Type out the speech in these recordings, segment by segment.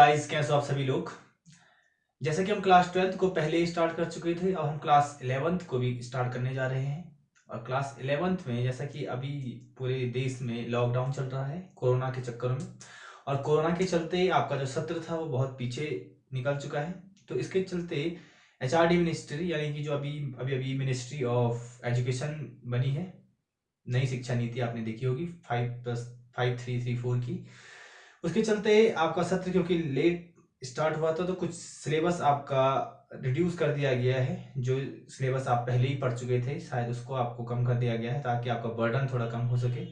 Guys, कैसे हो आप सभी लोग। जैसे कि हम क्लास 12th को पहले ही स्टार्ट कर चुके थे, अब हम क्लास 11th को भी स्टार्ट करने जा रहे हैं। और क्लास 11th में जैसा कि अभी पूरे देश में लॉकडाउन चल रहा है कोरोना के चक्कर में, और कोरोना के चलते आपका जो सत्र था वो बहुत पीछे निकल चुका है। तो इसके चलते एचआरडी मिनिस्ट्री, यानी कि जो अभी अभी अभी मिनिस्ट्री ऑफ एजुकेशन बनी है, नई शिक्षा नीति आपने देखी होगी 5+5 3 3 4 की। उसके चलते आपका सत्र क्योंकि लेट स्टार्ट हुआ था, तो कुछ सिलेबस आपका रिड्यूस कर दिया गया है। जो सिलेबस आप पहले ही पढ़ चुके थे शायद उसको आपको कम कर दिया गया है, ताकि आपका बर्डन थोड़ा कम हो सके।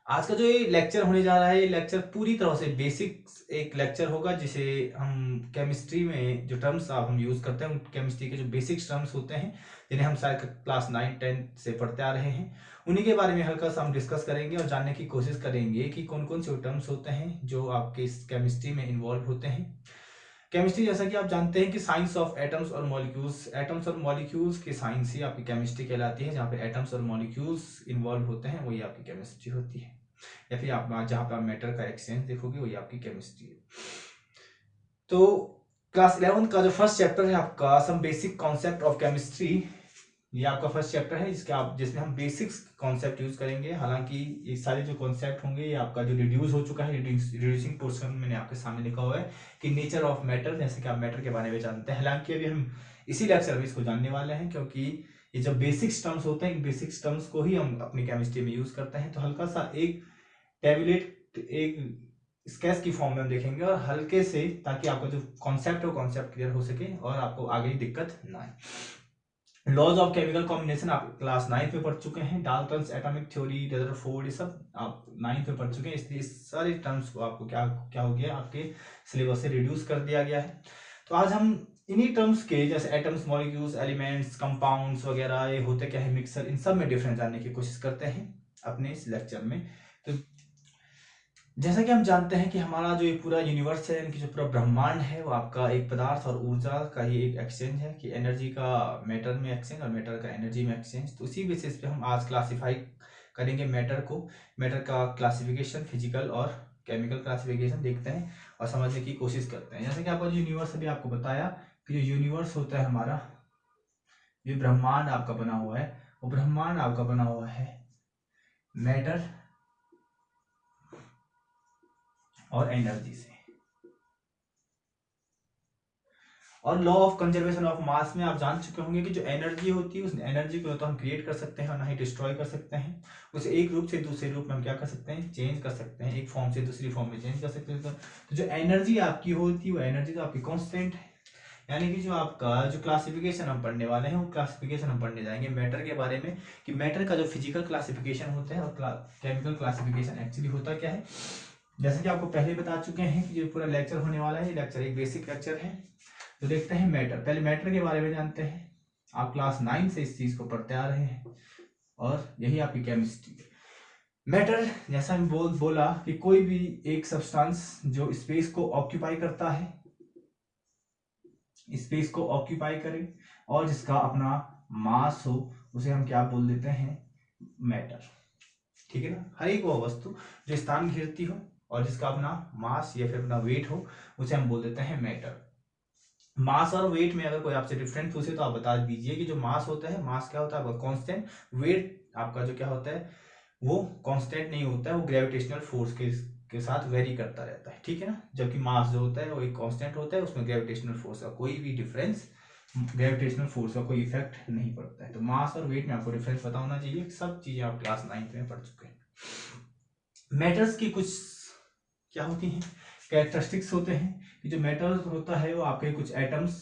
आज का जो ये लेक्चर होने जा रहा है, ये लेक्चर पूरी तरह से बेसिक एक लेक्चर होगा, जिसे हम केमिस्ट्री में जो टर्म्स आप हम यूज करते हैं, केमिस्ट्री के जो बेसिक टर्म्स होते हैं, जिन्हें हम शायद क्लास 9 10 से पढ़ते आ रहे हैं, उन्हीं के बारे में हल्का सा हम डिस्कस करेंगे और जानने की कोशिश करेंगे कि कौन कौन से टर्म्स होते हैं जो आपके इस केमिस्ट्री में इन्वॉल्व होते हैं। केमिस्ट्री, जैसा कि आप जानते हैं कि साइंस ऑफ एटम्स और मॉलिक्यूल्स, एटम्स और मॉलिक्यूल्स की साइंस ही आपकी केमिस्ट्री कहलाती है। जहाँ पे एटम्स और मॉलिक्यूल्स इन्वॉल्व होते हैं वही आपकी केमिस्ट्री होती है। या फिर आप जहाँ पे आप मैटर का एक्सचेंज देखोगे वही आपकी केमिस्ट्री है। तो क्लास 11 का जो फर्स्ट चैप्टर है आपका some basic concept of chemistry, ये आपका फर्स्ट चैप्टर है जिसमें हम बेसिक्स कॉन्सेप्ट यूज करेंगे। हालांकि ये सारे जो कॉन्सेप्ट होंगे ये आपका जो रिड्यूस हो चुका है, रिड्यूसिंग पोर्शन मैंने आपके सामने लिखा हुआ है कि नेचर ऑफ मैटर, जैसे कि आप मैटर के बारे में जानते हैं। हालांकि अभी हम इसी लेक्चर में इसको जानने वाले हैं, क्योंकि ये जो बेसिक्स टर्म्स होते हैं, इन बेसिक्स टर्म्स को ही हम अपनी केमिस्ट्री में यूज करते हैं। तो हल्का सा एक टेबुलेट, एक स्केच की फॉर्म में हम देखेंगे और हल्के से, ताकि आपका जो कॉन्सेप्ट है वो कॉन्सेप्ट क्लियर हो सके और आपको आगे दिक्कत ना आए। लॉज ऑफ केमिकल कॉम्बिनेशन आप क्लास 9 में पढ़ चुके हैं। डाल्टन्स एटॉमिक थ्योरी, रदरफोर्ड, ये सब आप 9 में पढ़ चुके हैं। इसलिए सारे टर्म्स को आपको क्या क्या हो गया, आपके सिलेबस से रिड्यूस कर दिया गया है। तो आज हम इन्हीं टर्म्स के, जैसे एटम्स, मॉलिक्यूल्स, एलिमेंट्स, कंपाउंड्स वगैरह, ये होते क्या है, मिक्सर, इन सब में डिफरेंस जानने की कोशिश करते हैं अपने इस लेक्चर में। तो जैसा कि हम जानते हैं कि हमारा जो ये पूरा यूनिवर्स है, यानी कि जो पूरा ब्रह्मांड है, वो आपका एक पदार्थ और ऊर्जा का ही एक एक्सचेंज है, कि एनर्जी का मैटर में एक्सचेंज और मैटर का एनर्जी में एक्सचेंज। तो उसी बेसिस पे हम आज क्लासिफाई करेंगे मैटर को, मैटर का क्लासिफिकेशन, फिजिकल और केमिकल क्लासिफिकेशन देखते हैं और समझने की कोशिश करते हैं। जैसे कि आपका जो यूनिवर्स, अभी आपको बताया कि जो यूनिवर्स होता है हमारा, जो ब्रह्मांड आपका बना हुआ है, वो ब्रह्मांड आपका बना हुआ है मैटर और एनर्जी से। और law of conservation of mass में आप जान चुके होंगे कि जो एनर्जी होती है, उस एनर्जी को तो हम क्रिएट कर सकते हैं और ना ही डिस्ट्रॉय कर सकते हैं। उसे एक रूप से दूसरे रूप में हम क्या कर सकते हैं, चेंज कर सकते हैं, एक फॉर्म से दूसरी फॉर्म में चेंज कर सकते हैं। तो जो एनर्जी आपकी होती है वो एनर्जी तो आपकी कॉन्स्टेंट है। यानी कि जो आपका जो क्लासिफिकेशन हम पढ़ने वाले हैं, वो क्लासिफिकेशन हम पढ़ने जाएंगे मैटर के बारे में, कि मैटर का जो फिजिकल क्लासिफिकेशन होता है और केमिकल क्लासिफिकेशन एक्चुअली होता क्या है। जैसे कि आपको पहले बता चुके हैं कि जो पूरा लेक्चर होने वाला है, लेक्चर एक बेसिक लेक्चर है। तो देखते हैं मैटर, पहले मैटर के बारे में जानते हैं। आप क्लास 9 से इस चीज को पढ़ते आ रहे हैं और यही आपकी केमिस्ट्री। मैटर, जैसा हम बोला कि कोई भी एक सब्सटेंस जो स्पेस को ऑक्यूपाई करता है, स्पेस को ऑक्यूपाई करे और जिसका अपना मास हो, उसे हम क्या बोल देते हैं, मैटर। ठीक है ना। हर एक वो वस्तु जो स्थान घेरती हो और जिसका अपना मास या फिर अपना वेट हो, उसे हम बोल देते हैं मैटर। मास और वेट में अगर कोई आपसे डिफरेंट पूछे तो आप बता दीजिए कि जो मास होता है, मास क्या होता है आपका कांस्टेंट, वेट आपका जो क्या होता है वो कांस्टेंट नहीं होता है, वो ग्रेविटेशनल फोर्स के साथ वेरी करता रहता है। ठीक है ना। जबकि मास जो होता है वो एक कांस्टेंट होता है, उसमें ग्रेविटेशनल फोर्स का कोई भी डिफरेंस, ग्रेविटेशनल फोर्स का कोई इफेक्ट नहीं पड़ता है। तो मास और वेट में आपको डिफरेंस पता होना चाहिए। सब चीजें आप क्लास 9 में पढ़ चुके हैं। मैटर्स की कुछ क्या होती हैं, कैरेक्टरिस्टिक्स होते हैं कि जो मैटर होता है वो आपके कुछ एटम्स,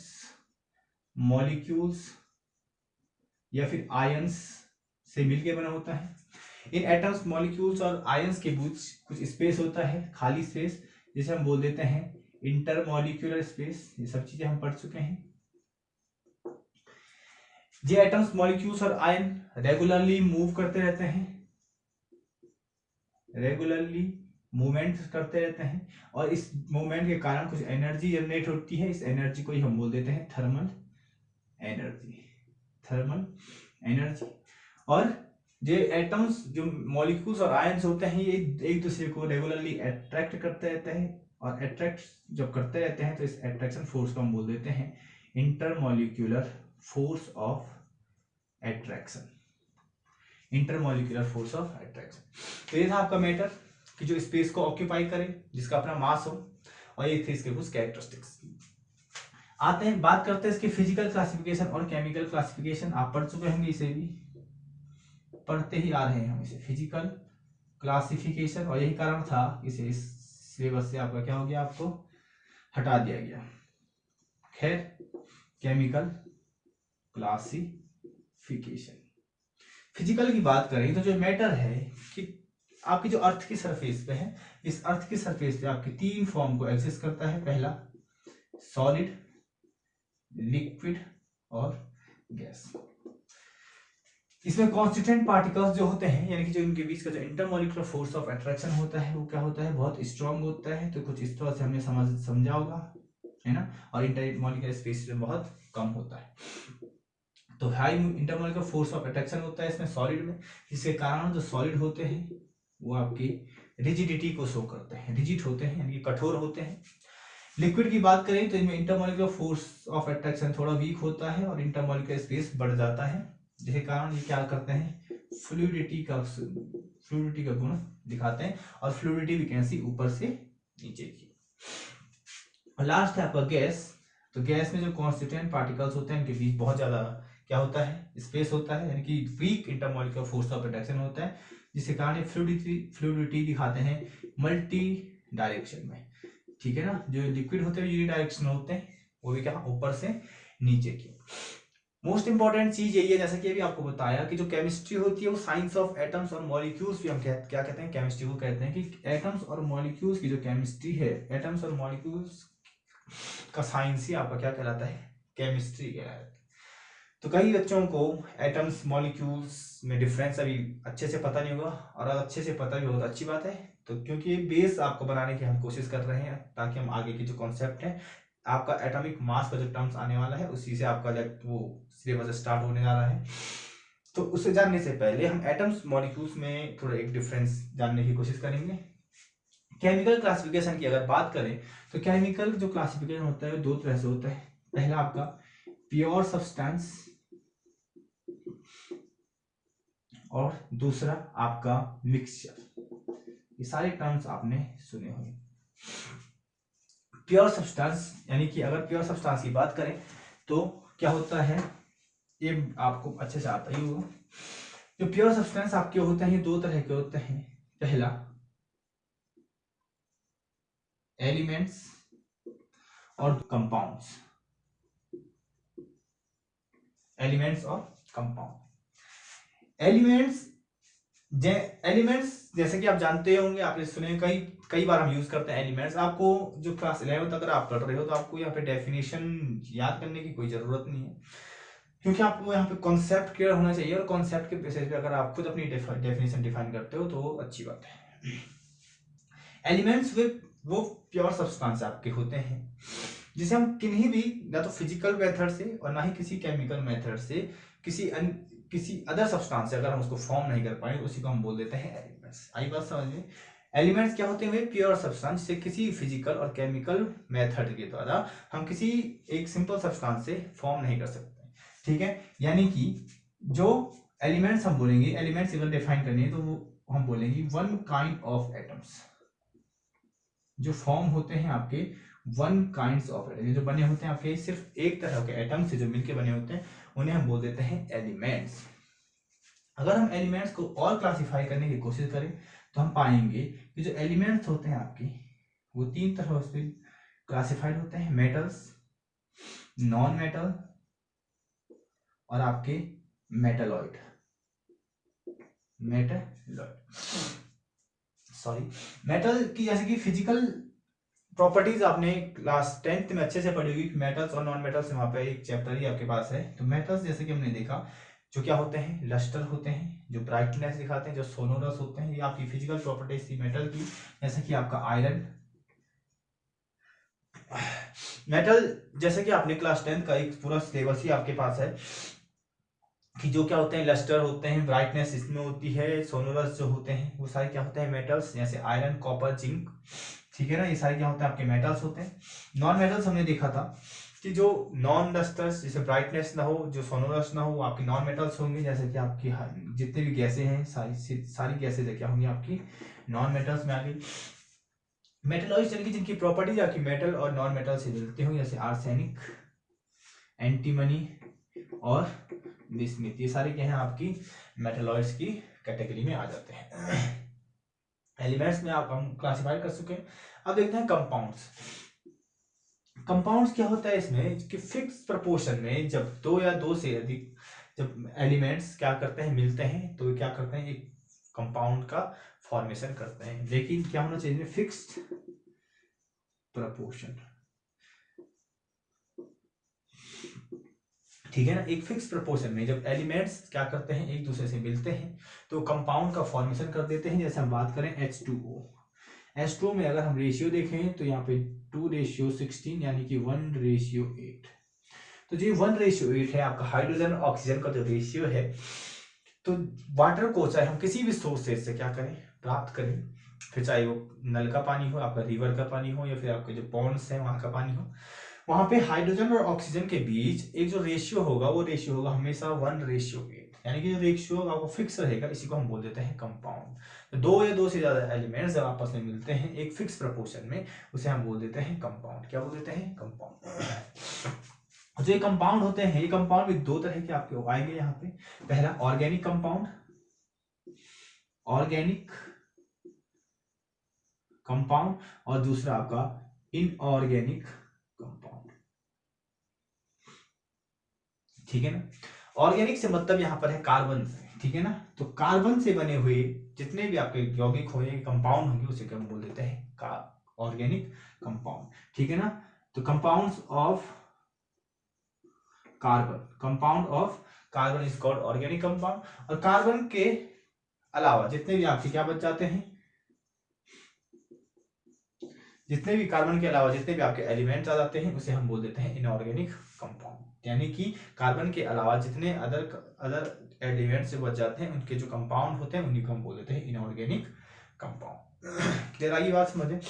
मॉलिक्यूल्स या फिर आयंस से मिलकर बना होता है। इन एटम्स, मॉलिक्यूल्स और आयंस के बीच कुछ स्पेस होता है, खाली स्पेस, जिसे हम बोल देते हैं इंटरमॉलिक्यूलर स्पेस। ये सब चीजें हम पढ़ चुके हैं। ये एटम्स, मॉलिक्यूल्स और आयन रेगुलरली मूव करते रहते हैं, रेगुलरली मूवमेंट करते रहते हैं, और इस मूवमेंट के कारण कुछ एनर्जी जनरेट होती है। इस एनर्जी को ही हम बोल देते हैं थर्मल एनर्जी, थर्मल एनर्जी। और जो एटम्स, जो मॉलिक्यूल्स और आयंस होते हैं, ये एक दूसरे को रेगुलरली अट्रैक्ट करते रहते हैं, और अट्रैक्ट जब करते रहते हैं तो इस अट्रैक्शन फोर्स को हम बोल देते हैं intermolecular force of attraction. Intermolecular force of attraction. तो ये था आपका मैटर कि जो स्पेस को ऑक्यूपाई करे, जिसका अपना मास हो, और ये थे इसके कुछ कैरेक्टरिस्टिक्स। आते हैं, बात करते हैं इसकी फिजिकल क्लासिफिकेशन और केमिकल क्लासिफिकेशन। आप पढ़ चुके होंगे, इसे भी पढ़ते ही आ रहे हैं हम इसे, फिजिकल क्लासिफिकेशन, और यही कारण था इसे इस सिलेबस से आपका क्या हो गया, आपको हटा दिया गया। खैर, केमिकल क्लासिफिकेशन। फिजिकल की बात करें तो जो मैटर है कि आपकी जो अर्थ की सरफेस पे है, इस अर्थ की सरफेस पे आपकी 3 फॉर्म को एग्जिस्ट करता है। पहला सॉलिड, लिक्विड और गैस। इसमें कॉन्स्टिट्यूएंट पार्टिकल्स जो होते हैं, यानी कि जो इनके बीच का जो इंटरमॉलिक्यूलर फोर्स ऑफ अट्रैक्शन होता है, वो क्या होता है, बहुत स्ट्रांग होता है। तो कुछ इस तरह से हमने समझा होगा, है ना। और इंटरमॉलिक्यूलर स्पेस में बहुत कम होता है। तो high intermolecular force of attraction होता है इसमें सॉलिड में, जिसके कारण जो सॉलिड होते हैं वो आपकी रिजिडिटी को शो करते हैं, रिजिड होते हैं यानी कि कठोर होते हैं। लिक्विड की बात करें तो इनमें इंटरमॉलिक्यूलर फोर्स ऑफ अट्रैक्शन थोड़ा वीक होता है और इंटरमॉलिक्यूलर स्पेस बढ़ जाता है, जिसके कारण ये क्या करते हैं, फ्लूइडिटी का गुण दिखाते हैं। और फ्लूइडिटी वैकेंसी ऊपर से नीचे की। और लास्ट है आपका गैस। तो गैस में जो कॉन्स्टिट्यूएंट पार्टिकल्स होते हैं, इनके बीच बहुत ज्यादा क्या होता है, स्पेस होता है, यानी कि weak intermolecular force of attraction होता है, जिसके कारण फ्लूइडिटी दिखाते हैं मल्टी डायरेक्शन में। ठीक है ना। जो लिक्विड होते हैं यूनिडायरेक्शनल होते हैं, वो भी क्या, ऊपर से नीचे की। मोस्ट इंपॉर्टेंट चीज यही है, जैसा कि अभी आपको बताया कि जो केमिस्ट्री होती है वो साइंस ऑफ एटम्स और मॉलिक्यूल्स भी हम क्या कहते हैं, केमिस्ट्री को कहते हैं कि एटम्स और मॉलिक्यूल्स की जो केमिस्ट्री है, एटम्स और मॉलिक्यूल्स का साइंस ही आपका क्या कहलाता है, केमिस्ट्री कहलाता है। तो कई बच्चों को एटम्स मॉलिक्यूल्स में डिफरेंस अभी अच्छे से पता नहीं होगा, और अच्छे से पता भी होगा तो अच्छी बात है। तो क्योंकि बेस आपको बनाने की हम कोशिश कर रहे हैं, ताकि हम आगे की जो कॉन्सेप्ट है, आपका एटॉमिक मास का जो टर्म्स आने वाला है, उसी से आपका वो सिलेबस स्टार्ट होने जा रहा है। तो उसे जानने से पहले हम एटम्स मॉलिक्यूल्स में थोड़ा एक डिफरेंस जानने की कोशिश करेंगे। केमिकल क्लासिफिकेशन की अगर बात करें तो केमिकल जो क्लासिफिकेशन होता है 2 तरह से होता है। पहला आपका प्योर सब्सटेंस और दूसरा आपका मिक्सचर। ये सारे टर्म्स आपने सुने होंगे। प्योर सब्सटेंस यानी कि अगर प्योर सब्सटेंस की बात करें तो क्या होता है, ये आपको अच्छे से आता ही होगा। जो प्योर सब्सटेंस आपके होते हैं, 2 तरह के होते हैं। पहला एलिमेंट्स और कंपाउंड्स। एलिमेंट्स और कंपाउंड। एलिमेंट्स जैसे कि आप जानते होंगे, आपने सुने, कई बार हम यूज करते हैं एलिमेंट्स। आपको जो क्लास 11 अगर आप पढ़ रहे हो तो आपको यहाँ पे डेफिनेशन याद करने की कोई जरूरत नहीं है, क्योंकि आपको यहाँ पे कॉन्सेप्ट क्लियर होना चाहिए, और कॉन्सेप्ट के बेसिस पे अगर आप खुद अपनी डेफिनेशन डिफाइन करते हो तो अच्छी बात है। एलिमेंट्स वो प्योर सब्सटेंस आपके होते हैं, जिसे हम किन्हीं भी, ना तो फिजिकल मेथड से और ना ही किसी केमिकल मेथड से, किसी अदर सब्सटेंस से अगर हम उसको फॉर्म नहीं कर पाए, उसी को हम बोल देते हैं एलिमेंट्स। आई बात समझ में। एलिमेंट्स क्या होते हैं, वे प्योर सब्सटेंस से किसी फिजिकल और केमिकल मेथड के द्वारा हम किसी एक सिंपल सब्सटेंस से फॉर्म नहीं कर सकते। ठीक है, यानी कि जो एलिमेंट्स हम बोलेंगे, एलिमेंट्स अगर डिफाइन करनी है तो वो हम बोलेंगे वन काइंड ऑफ एटम्स। जो फॉर्म होते हैं आपके वन काइंड्स ऑफ एटम्स, जो बने होते हैं आपके सिर्फ एक तरह के एटम से जो मिलकर बने होते हैं, उन्हें हम बोल देते हैं एलिमेंट्स। अगर हम एलिमेंट्स को और क्लासिफाई करने की कोशिश करें तो हम पाएंगे कि जो एलिमेंट्स होते हैं आपके, वो 3 तरह से क्लासिफाइड होते हैं। मेटल्स, नॉन मेटल और आपके मेटलॉइड। मेटल की जैसे कि फिजिकल प्रॉपर्टीज आपने क्लास 10th में अच्छे से पढ़ी होगी। मेटल्स और नॉन मेटल्स, वहां पे एक चैप्टर ही आपके पास है। तो मेटल्स जैसे कि हमने देखा, जो क्या होते हैं, लस्टर होते हैं, जो ब्राइटनेस दिखाते हैं, जो सोनोरस होते हैं, ये आपकी फिजिकल प्रॉपर्टीज थी मेटल की। जैसे कि आपका आयरन। मेटल जैसे कि आपने क्लास 10th का एक पूरा सिलेबस ही आपके पास है कि जो क्या होते हैं, लस्टर होते हैं, ब्राइटनेस इसमें होती है, सोनोरस जो होते हैं वो सारे क्या होते हैं, मेटल्स, जैसे आयरन, कॉपर, जिंक। ठीक है ना। ये सारे क्या होते हैं आपके मेटल्स होते हैं। नॉन मेटल्स हमने देखा था कि जो नॉन डस्टर्स, जैसे ब्राइटनेस ना हो, जो सोनोरस ना हो, वो आपके नॉन मेटल्स होंगे। जैसे कि आपकी जितने भी गैसें हैं सारी गैसें क्या होंगी आपकी नॉन मेटल्स में आ गई। मेटलॉइड्स यानी कि जिनकी प्रॉपर्टीज आपकी मेटल और नॉन मेटल से मिलती होंगी, जैसे आर्सेनिक, एंटीमनी और बिस्मिथ, ये सारे क्या हैं आपकी मेटलॉइड्स की कैटेगरी में आ जाते हैं। एलिमेंट्स में आप हम क्लासिफाई कर चुके हैं। अब देखते हैं कंपाउंड्स। कंपाउंड्स क्या होता है इसमें कि फिक्स प्रपोर्शन में जब दो या दो से अधिक जब एलिमेंट्स क्या करते हैं मिलते हैं तो क्या करते हैं एक कंपाउंड का फॉर्मेशन करते हैं। लेकिन क्या होना चाहिए फिक्स्ड प्रपोर्शन, ठीक है ना। एक फिक्स प्रपोर्शन में जब एलिमेंट्स क्या करते हैं एक दूसरे से मिलते हैं तो कंपाउंड का फॉर्मेशन कर देते हैं। जैसे हम बात करें H2O, H2O में अगर हम रेशियो देखें तो यहाँ पे 2:16 यानी कि 1:8। तो जो 1:8 है आपका हाइड्रोजन और ऑक्सीजन का जो रेशियो है, तो वाटर को चाहे हम किसी भी सोर्सेज से क्या करें प्राप्त करें, फिर चाहे वो नल का पानी हो, आपका रिवर का पानी हो, या फिर आपके जो पॉन्ड्स है वहां का पानी हो, वहां पे हाइड्रोजन और ऑक्सीजन के बीच एक जो रेशियो होगा वो रेशियो होगा हमेशा 1:8, यानी कि जो रेशियो आपको फिक्स रहेगा, इसी को हम बोल देते हैं कंपाउंड। तो दो या दो से ज्यादा एलिमेंट्स जब आपस में मिलते हैं एक फिक्स प्रपोर्शन में, उसे हम बोल देते हैं कंपाउंड। क्या बोल देते हैं कंपाउंड। जो ये कंपाउंड होते हैं, ये कंपाउंड भी दो तरह के आपके आएंगे यहाँ पे। पहला ऑर्गेनिक कंपाउंड, ऑर्गेनिक कंपाउंड, और दूसरा आपका इनऑर्गेनिक कंपाउंड, ठीक है ना। ऑर्गेनिक से मतलब यहाँ पर है कार्बन से, ठीक है ना। तो कार्बन से बने हुए जितने भी आपके यौगिक होंगे कंपाउंड होंगे उसे क्या बोल देते हैं ऑर्गेनिक कंपाउंड, ठीक है ना। तो compounds of carbon, compound of carbon is called organic compound. और कार्बन के अलावा जितने भी आपके क्या बच जाते हैं, जितने भी कार्बन के अलावा जितने भी आपके एलिमेंट्स आ जाते हैं उसे हम बोल देते हैं इनऑर्गेनिक कंपाउंड। यानी कि कार्बन के अलावा जितने अदर एलिमेंट्स बच जाते हैं उनके जो कंपाउंड होते हैं उन्हीं को हम बोल देते हैं इनऑर्गेनिक कंपाउंड। क्लियर आई बात समझे।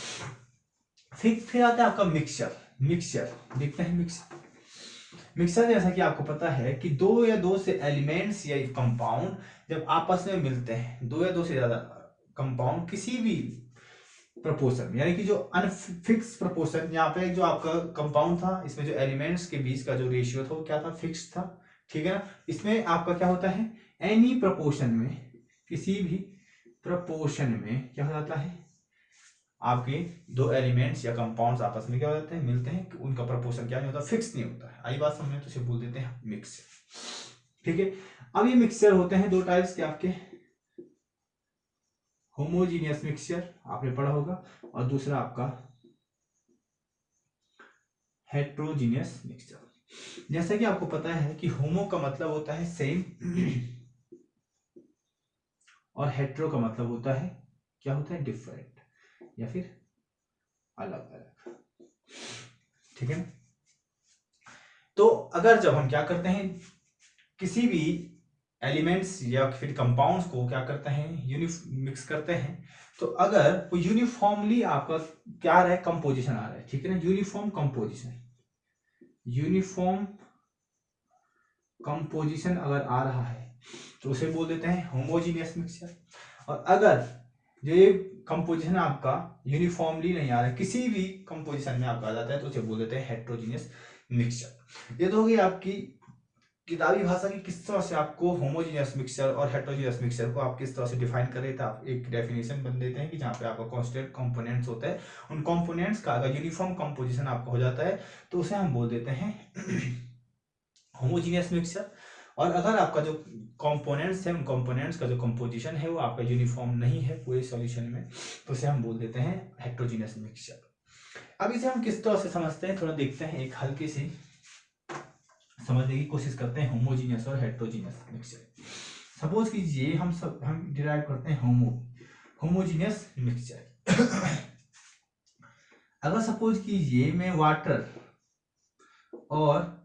फिर आता है आपका मिक्सचर। मिक्सचर देखते हैं। मिक्सचर जैसा कि आपको पता है कि दो या दो से एलिमेंट्स या कंपाउंड जब आपस में मिलते हैं, दो या दो से ज्यादा कंपाउंड किसी भी प्रपोर्शन, यानी कि जो अनफिक्स प्रपोर्शन, यहाँ पे जो आपका कंपाउंड था इसमें जो एलिमेंट्स के बीच का जो रेशियो था वो क्या था, फिक्स था, ठीक है ना। इसमें आपका क्या होता है एनी प्रपोर्शन में, किसी भी प्रपोर्शन में क्या हो जाता है आपके दो एलिमेंट्स या कंपाउंड्स आपस में क्या हो जाते हैं मिलते हैं, उनका प्रपोर्शन क्या नहीं होता, फिक्स नहीं होता है। आई बात समझ, तो इसे बोल देते हैं मिक्स, ठीक है। अब ये मिक्सचर होते हैं दो टाइप्स के आपके, होमोजीनियस मिक्सचर आपने पढ़ा होगा, और दूसरा आपका हेट्रोजीनियस मिक्सचर। जैसा कि आपको पता है कि होमो का मतलब होता है सेम, और हेट्रो का मतलब होता है क्या होता है डिफरेंट या फिर अलग अलग, ठीक है ना। तो अगर जब हम क्या करते हैं किसी भी एलिमेंट्स या फिर कंपाउंड्स को क्या करते हैं मिक्स करते हैं, तो अगर वो यूनिफॉर्मली आपका क्या आ रहा है कंपोजिशन आ रहा है, ठीक है ना, यूनिफॉर्म कंपोजिशन, यूनिफॉर्म कंपोजिशन अगर आ रहा है तो उसे बोल देते हैं होमोजीनियस मिक्सचर। और अगर ये कंपोजिशन आपका यूनिफॉर्मली नहीं आ रहा है, किसी भी कंपोजिशन में आपका आ जाता है, तो उसे बोल देते हैं हेट्रोजीनियस मिक्सचर। ये तो हो गई आपकी किताबी भाषा की किस तरह से आपको होमोजीनियस मिक्सचर और हेट्रोजीनियस मिक्सचर को आप किस तरह से डिफाइन कर रहे थे। आप एक डेफिनेशन बन देते हैं कि जहाँ पे आपका कांस्टेंट कंपोनेंट्स होता है, उन कंपोनेंट्स का अगर यूनिफॉर्म कंपोजिशन आपका हो जाता है तो उसे हम बोल देते हैं होमोजीनियस मिक्सचर। और अगर आपका जो कंपोनेंट्स है उन कंपोनेंट्स का जो कंपोजिशन है वो आपका यूनिफॉर्म नहीं है पूरे सॉल्यूशन में, तो उसे हम बोल देते हैं हेट्रोजीनियस मिक्सचर। अब इसे हम किस तरह से समझते हैं थोड़ा देखते हैं, एक हल्की सी समझने की कोशिश करते हैं होमोजीनियस और हेट्रोजीनियस मिक्सचर। सपोज कीजिए हम डिराइव करते हैं होमोजीनियस मिक्सचर। अगर सपोज कीजिए मैं वाटर और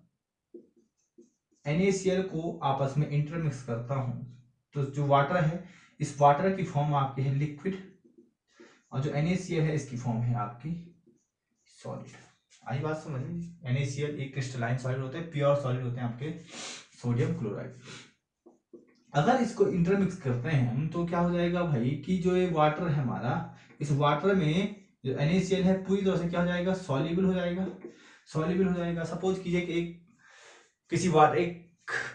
NaCl को आपस में इंटरमिक्स करता हूं, तो जो वाटर है इस वाटर की फॉर्म आपकी है लिक्विड, और जो NaCl है इसकी फॉर्म है आपकी सॉलिड। आई बात समझ में? NaCl एक क्रिस्टलाइन सॉलिड होते हैं, प्योर सॉलिड होते हैं आपके सोडियम क्लोराइड। अगर इसको इंटरमिक्स करते हैं हम तो क्या हो जाएगा भाई कि जो ये वाटर है हमारा, इस वाटर में जो NaCl है पूरी तरह से क्या हो जाएगा, सॉल्युबल हो जाएगा। सॉल्युबल हो जाएगा। सपोज कीजिए कि एक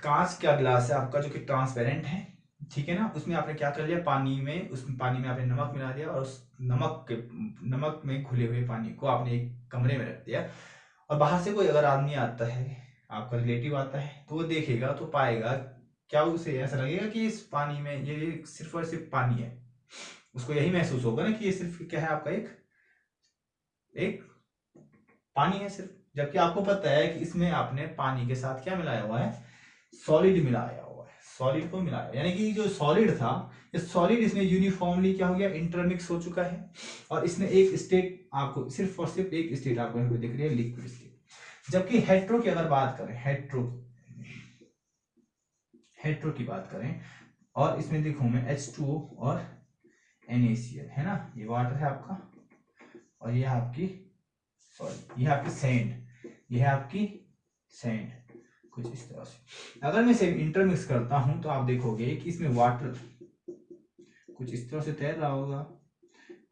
कांच का गिलास है आपका जो कि ट्रांसपेरेंट है, ठीक है ना, उसमें आपने क्या कर लिया, पानी में आपने नमक मिला दिया और उस नमक में घुले हुए पानी को आपने एक कमरे में रख दिया, और बाहर से कोई अगर आदमी आता है, आपका रिलेटिव आता है, तो वो देखेगा तो पाएगा क्या, उसे ऐसा लगेगा कि इस पानी में ये सिर्फ और सिर्फ पानी है। उसको यही महसूस होगा ना कि ये सिर्फ क्या है, आपका एक पानी है सिर्फ, जबकि आपको पता है कि इसमें आपने पानी के साथ क्या मिलाया हुआ है, सॉलिड मिलाया हुआ है, सॉलिड को मिलाया, यानी कि जो सॉलिड था, इस सॉलिड इसमें यूनिफॉर्मली क्या हो गया, इंटरमिक्स हो चुका है, और इसने एक स्टेट आपको सिर्फ और सिर्फ एक स्टेट आपको यहाँ पे दिख रही है, लिक्विड स्टेट। जबकि हेट्रो की अगर बात करें, हेट्रो की बात करें, और इसमें देखो मैं H2O और NaCl है ना, ये वाटर है आपका, और ये आपकी सॉरी, ये आपकी सैंड, ये है आपकी सैंड, कुछ इस तरह से। अगर मैं इसे इंटरमिक्स करता हूं तो आप देखोगे कि इसमें वाटर कुछ इस तरह से तैर रहा होगा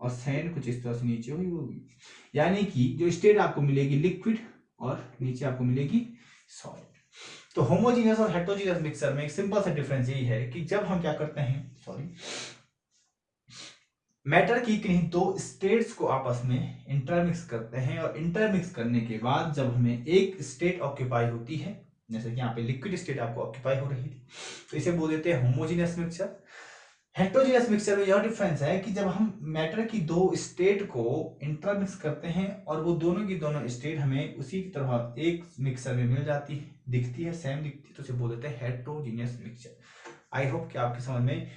और सैंड कुछ इस तरह से नीचे हुई होगी, यानी कि जो स्टेट आपको मिलेगी लिक्विड और नीचे आपको मिलेगी सॉलिड। तो होमोजीनियस और हेटेरोजीनियस मिक्सचर में एक सिंपल सा डिफरेंस यही है कि जब हम क्या करते हैं, मैटर की किन्हीं दो स्टेट्स को आपस में इंटरमिक्स करते हैं, और इंटरमिक्स करने के बाद जब हमें एक स्टेट ऑक्यूपाई होती है, जैसे कि यहाँ पे लिक्विड स्टेट आपको ऑक्यूपाई हो रही थी, तो इसे बोल देते हैं होमोजीनियस मिक्सचर। हेटेरोजीनियस मिक्सचर में यह डिफरेंस है कि जब हम मैटर की दो स्टेट को इंटरमिक्स करते हैं और वो दोनों की दोनों स्टेट हमें उसी की तरह एक मिक्सचर में मिल जाती है, दिखती है, सेम दिखती है, तो उसे बोल देते हैं हेटेरोजीनियस मिक्सचर। आई होप कि आपके समझ में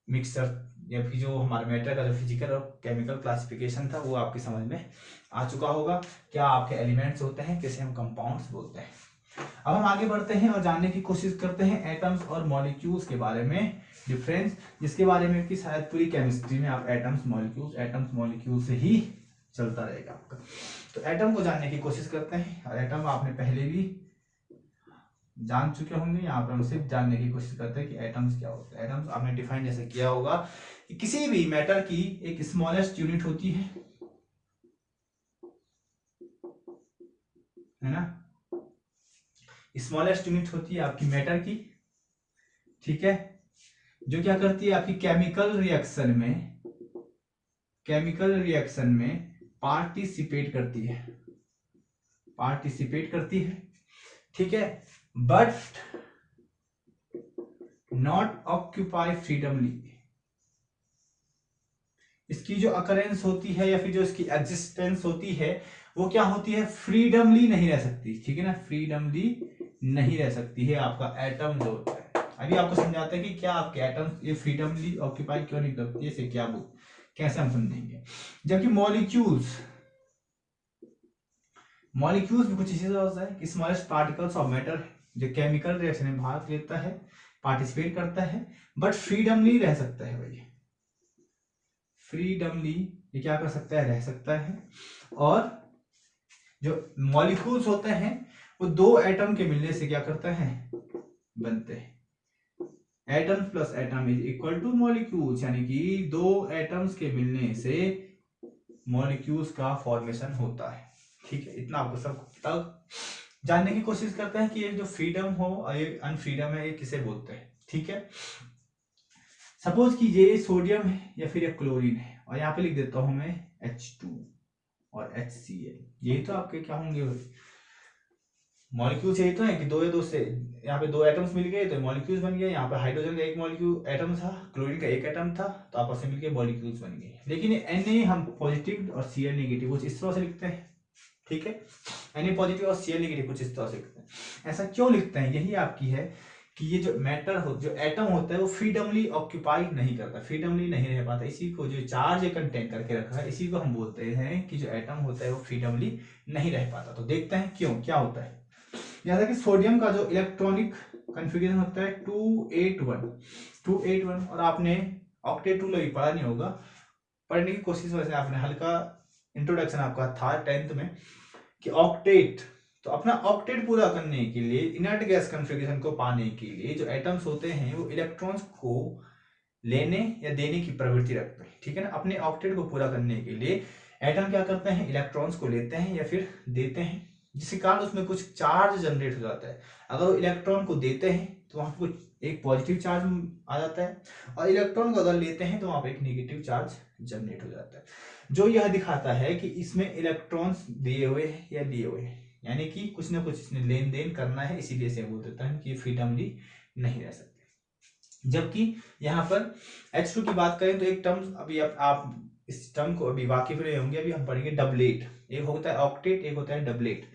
मिक्सचर या फिर जो हमारे मैटर का जो फिजिकल और केमिकल क्लासिफिकेशन था वो आपकी समझ में आ चुका होगा, क्या आपके एलिमेंट्स होते हैं, किसे हम कंपाउंड्स बोलते हैं। अब हम आगे बढ़ते हैं और जानने की कोशिश करते हैं एटम्स और मॉलिक्यूल्स के बारे में डिफरेंस, जिसके बारे में कि शायद पूरी केमिस्ट्री में आप एटम्स मॉलिक्यूल्स से ही चलता रहेगा आपका। तो एटम को जानने की कोशिश करते हैं, और एटम आपने पहले भी जान चुके होंगे, यहाँ पर हम सिर्फ जानने की कोशिश करते हैं कि एटम्स क्या होते हैं। एटम्स आपने डिफाइन जैसे किया होगा कि किसी भी मैटर की एक स्मॉलेस्ट यूनिट होती है ना, स्मॉलेस्ट यूनिट होती है आपकी मैटर की, ठीक है, जो क्या करती है आपकी केमिकल रिएक्शन में पार्टिसिपेट करती है, ठीक है, बट नॉट ऑक्यूपाई फ्रीडमली। इसकी जो अकरेंस होती है या फिर जो इसकी एग्जिस्टेंस होती है वो क्या होती है, फ्रीडमली नहीं रह सकती, ठीक है ना, फ्रीडमली नहीं रह सकती है आपका एटम जो होता है। अभी आपको समझाते हैं कि क्या आपके एटम्स ये फ्रीडमली ऑक्यूपाई क्यों नहीं करती है, इसे क्या कैसे हम समझेंगे। जबकि मॉलिक्यूल्स भी कुछ इसी तरह होता है कि स्मॉलेस्ट पार्टिकल्स ऑफ मैटर जो केमिकल रिएक्शन में भाग लेता है, पार्टिसिपेट करता है, बट फ्रीडमली रह सकता है भाई, फ्रीडमली ये क्या कर सकता है, रह सकता है। और जो मॉलिक्यूल्स होते हैं वो दो एटम के मिलने से क्या करते हैं, बनते हैं। Atom plus atom is equal two molecules, यानी कि दो एटम्स के मिलने से मॉलिक्यूल्स का फॉर्मेशन होता है, ठीक है। इतना आपको सब तक जानने की कोशिश करते हैं कि ये जो फ्रीडम हो और ये अनफ्रीडम है ये किसे बोलते हैं, ठीक है। सपोज कीजिए सोडियम है या फिर क्लोरीन है, और यहाँ पे लिख देता हूं मैं H2 और HCl, यही तो आपके क्या होंगे मॉलिक्यूल्स, यही तो है कि दो या दो से यहाँ पे दो एटम्स मिल गए तो मॉलिक्यूल्स बन गए। यहाँ पे हाइड्रोजन का एक मॉलिक्यूल एटम था, क्लोरीन का एक एटम था, तो आपस में मिलके मॉलिक्यूल्स बन गए। लेकिन Na हम पॉजिटिव और Cl नेगेटिव कुछ इस तरह से लिखते हैं, ठीक है, Na पॉजिटिव और Cl नेगेटिव कुछ इस तरह से लिखते हैं। ऐसा क्यों लिखते हैं, यही आपकी है कि ये जो मैटर हो, जो एटम होता है वो फ्रीडमली ऑक्यूपाई नहीं करता, फ्रीडमली नहीं रह पाता, इसी को जो चार्ज कंटेन करके रखा है इसी को हम बोलते हैं कि जो एटम होता है वो फ्रीडमली नहीं रह पाता। तो देखते हैं क्यों, क्या होता है। जैसा कि सोडियम का जो इलेक्ट्रॉनिक कॉन्फ़िगरेशन होता है 281, और आपने ऑक्टेट रूल अभी पढ़ा नहीं होगा, पढ़ने की कोशिश, वैसे आपने हल्का इंट्रोडक्शन आपका था 10th में कि ऑक्टेट, तो अपना ऑक्टेट पूरा करने के लिए इनर्ट गैस कॉन्फ़िगरेशन को पाने के लिए जो एटम्स होते हैं वो इलेक्ट्रॉन्स को लेने या देने की प्रवृत्ति रखते हैं, ठीक है ना। अपने ऑक्टेट को पूरा करने के लिए एटम क्या करते हैं, इलेक्ट्रॉन्स को लेते हैं या फिर देते हैं, जिसके कारण उसमें कुछ चार्ज जनरेट हो जाता है। अगर वो इलेक्ट्रॉन को देते हैं तो वहां पर कुछ एक पॉजिटिव चार्ज आ जाता है, और इलेक्ट्रॉन को अगर लेते हैं तो वहां पर एक नेगेटिव चार्ज जनरेट हो जाता है, जो यह दिखाता है कि इसमें इलेक्ट्रॉन्स दिए हुए हैं या लिए हुए हैं, यानी कि कुछ ना कुछ इसने लेन देन करना है, इसीलिए से बोल देता है कि फ्रीडमली नहीं रह सकते। जबकि यहाँ पर H2 की बात करें तो एक टर्म अभी आप इस टर्म को अभी वाकिफ रहे होंगे, अभी हम पढ़ेंगे डबलेट। एक होता है ऑक्टेट, एक होता है डबलेट।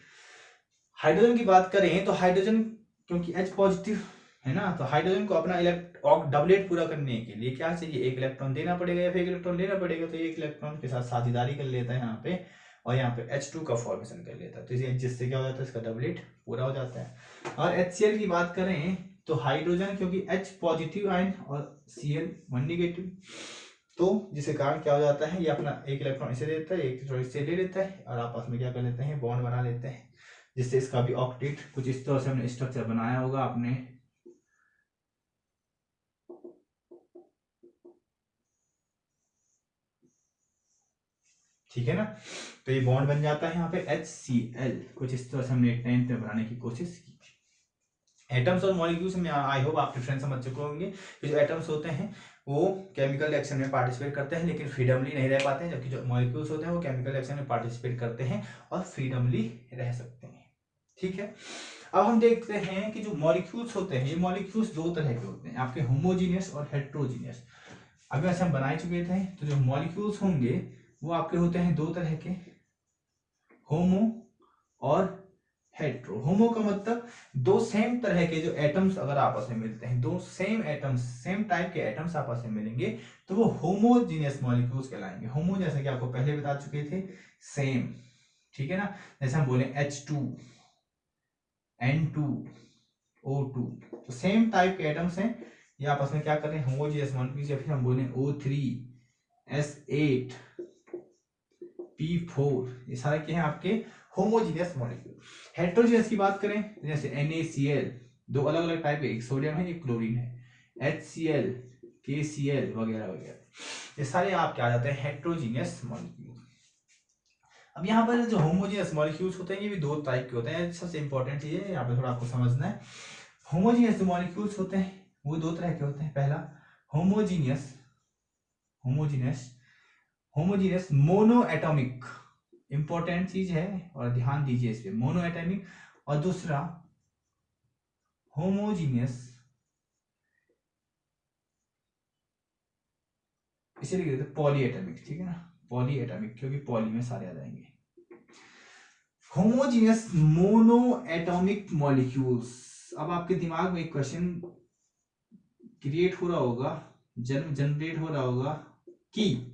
हाइड्रोजन की बात करें तो हाइड्रोजन क्योंकि H पॉजिटिव है ना, तो हाइड्रोजन को अपना डबलेट पूरा करने के लिए क्या चाहिए, एक इलेक्ट्रॉन देना पड़ेगा या फिर एक इलेक्ट्रॉन लेना पड़ेगा, तो एक इलेक्ट्रॉन के साथ साझेदारी कर लेता है यहाँ पे, और यहाँ पे H2 का फॉर्मेशन कर लेता है, तो जिससे क्या हो जाता है, इसका डबलेट पूरा हो जाता है। और HCl की बात करें तो हाइड्रोजन क्योंकि H पॉजिटिव आयन और Cl 1 नेगेटिव, तो जिसके कारण क्या हो जाता है, ये अपना एक इलेक्ट्रॉन इसे देता है, एक इलेक्ट्रॉन इससे ले लेता है, और आपस में क्या कर लेते हैं, बॉन्ड बना लेते हैं, जिससे इसका भी ऑक्टेट कुछ इस तरह से हमने स्ट्रक्चर बनाया होगा आपने। ठीक है ना, तो ये बॉन्ड बन जाता है यहाँ पे HCl, कुछ इस तरह से हमने 10th में बनाने की कोशिश की थी। एटम्स और मॉलिक्यूल्स में आई होप आप डिफरेंस समझ चुके होंगे कि जो एटम्स होते हैं वो केमिकल रिएक्शन में पार्टिसिपेट करते हैं लेकिन फ्रीडमली नहीं रह पाते हैं, जबकि जो मॉलिक्यूल्स होते हैं वो केमिकल रिएक्शन में पार्टिसिपेट करते हैं और फ्रीडमली रह सकते हैं। ठीक है, अब हम देखते हैं कि जो मॉलिक्यूल्स होते हैं, ये मॉलिक्यूल्स दो तरह के होते हैं, आपके होमोजीनियस और हेट्रोजीनियस। अभी वैसे हम बना चुके थे, तो जो मॉलिक्यूल्स होंगे वो आपके होते हैं दो तरह के, होमो और हेट्रो। होमो का मतलब दो सेम तरह के जो एटम्स अगर आपस में मिलते हैं, दो सेम एटम्स, सेम टाइप के एटम्स आपस में मिलेंगे तो वो होमोजीनियस मॉलिक्यूल्स कहलाएंगे। होमो जैसे कि आपको पहले बता चुके थे, सेम, ठीक है ना। जैसे हम बोले H2 N2 O2, तो सेम टाइप के एटम्स हैं, ये आपस में क्या कर रहे हैं, होमोजीनियस मॉलिक्यूल्स। या फिर हम बोले O3 S8 P4, ये सारे क्या हैं आपके होमोजीनियस मॉलिक्यूल। हेट्रोजीनियस की बात करें जैसे NaCl, दो अलग अलग टाइप के, एक सोडियम है एक क्लोरीन है, HCl KCl वगैरह वगैरह, ये सारे आपके आ जाते हैं हेट्रोजीनियस मॉलिक्यूल। अब यहाँ पर जो होमोजीनियस मॉलिक्यूल्स होते हैं ये भी दो टाइप के होते हैं, सबसे इंपॉर्टेंट चीज है यहाँ पे थोड़ा आपको समझना है। होमोजीनियस जो मॉलिक्यूल्स होते हैं वो दो तरह के होते हैं। पहला homogeneous homogeneous homogeneous mono atomic, important चीज है और ध्यान दीजिए इस पे, मोनो एटॉमिक। और दूसरा होमोजीनियस, इसे लिख देते हैं पॉली एटॉमिक, ठीक है ना, पॉली एटॉमिक, क्योंकि पॉली में सारे आ जाएंगे। Homogeneous mono atomic molecules. अब आपके दिमाग में एक क्वेश्चन क्रिएट हो रहा होगा, जनरेट हो रहा होगा कि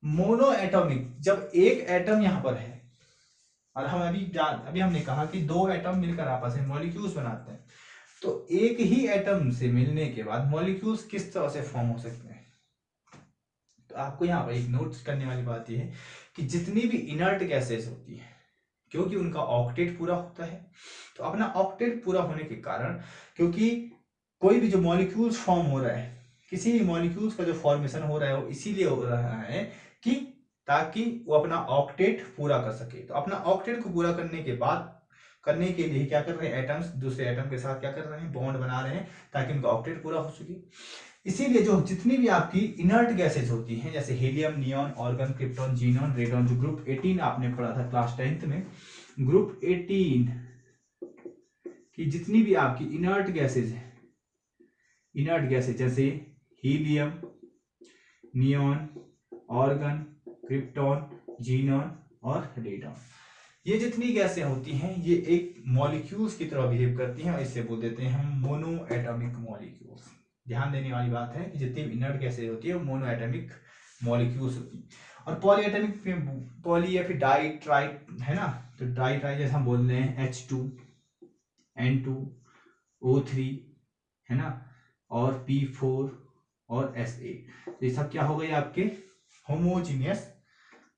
मोनो एटॉमिक, जब एक एटम यहां पर है और हम अभी हमने कहा कि दो एटम मिलकर आपस में मॉलिक्यूल्स बनाते हैं, तो एक ही एटम से मिलने के बाद मॉलिक्यूल्स किस तरह से फॉर्म हो सकते हैं। तो आपको यहाँ पर एक नोट करने वाली बात यह है कि जितनी भी इनर्ट गैसेस होती है, क्योंकि उनका ऑक्टेट पूरा होता है, तो अपना ऑक्टेट पूरा होने के कारण, क्योंकि कोई भी जो मॉलिक्यूल्स फॉर्म हो रहा है, किसी भी मॉलिक्यूल्स का जो फॉर्मेशन हो रहा है वो इसीलिए हो रहा है कि ताकि वो अपना ऑक्टेट पूरा कर सके। तो अपना ऑक्टेट को पूरा करने के बाद, करने के लिए क्या कर रहे हैं, एटम्स दूसरे एटम के साथ क्या कर रहे हैं, बॉन्ड बना रहे हैं ताकि उनका ऑक्टेट पूरा हो सके। इसीलिए जो जितनी भी आपकी इनर्ट गैसेज होती हैं, जैसे helium, neon, organ, krypton, xenon, radon, जो ग्रुप 18 आपने पढ़ा था क्लास 10th में, ग्रुप 18 की जितनी भी आपकी इनर्ट गैसेज है, इनर्ट गैसेज जैसे helium, neon, organ, krypton, xenon और रेडॉन, ये जितनी गैसें होती हैं ये एक मॉलिक्यूल्स की तरह बिहेव करती हैं और इससे बोल देते हैं हम मोनो एटॉमिक मॉलिक्यूल्स। ध्यान देने वाली बात है कि जितनी भी इनर्ट गैसें होती है वो मोनो एटॉमिक मॉलिक्यूल्स होती हैं। और पॉली एटॉमिक में पॉली या फिर डाई ट्राई है ना, तो डाई ट्राई जैसे हम बोल रहे हैं H2 N2 O3 है ना, और P4 और SA, तो ये सब क्या हो गए आपके होमोजीनियस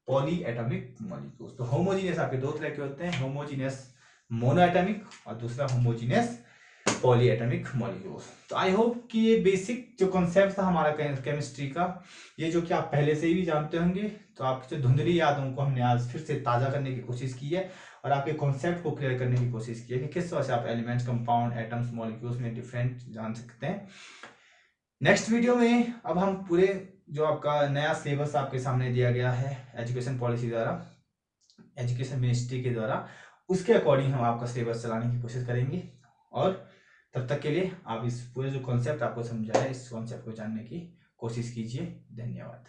पॉली एटॉमिक मॉलिक्यूल्स। तो होमोजीनियस आपके दो तरह के होते हैं, होमोजीनियस मोनोएटॉमिक और दूसरा होमोजीनियस पॉली एटॉमिक मॉलिक्यूल्स। तो आई होप कि ये बेसिक जो कॉन्सेप्ट था हमारा केमिस्ट्री का, ये जो कि आप पहले से ही भी जानते होंगे, तो आपकी जो धुंधली यादों को हमने आज फिर से ताज़ा करने की कोशिश की है और आपके कॉन्सेप्ट को क्लियर करने की कोशिश की है कि किस तरह से आप एलिमेंट्स, कंपाउंड, एटम्स, मॉलिक्यूल्स में डिफरेंट जान सकते हैं। नेक्स्ट वीडियो में अब हम पूरे जो आपका नया सिलेबस आपके सामने दिया गया है एजुकेशन पॉलिसी द्वारा, एजुकेशन मिनिस्ट्री के द्वारा, उसके अकॉर्डिंग हम आपका सिलेबस चलाने की कोशिश करेंगे। और तब तक के लिए आप इस पूरे जो कॉन्सेप्ट आपको समझाया, इस कॉन्सेप्ट को जानने की कोशिश कीजिए। धन्यवाद।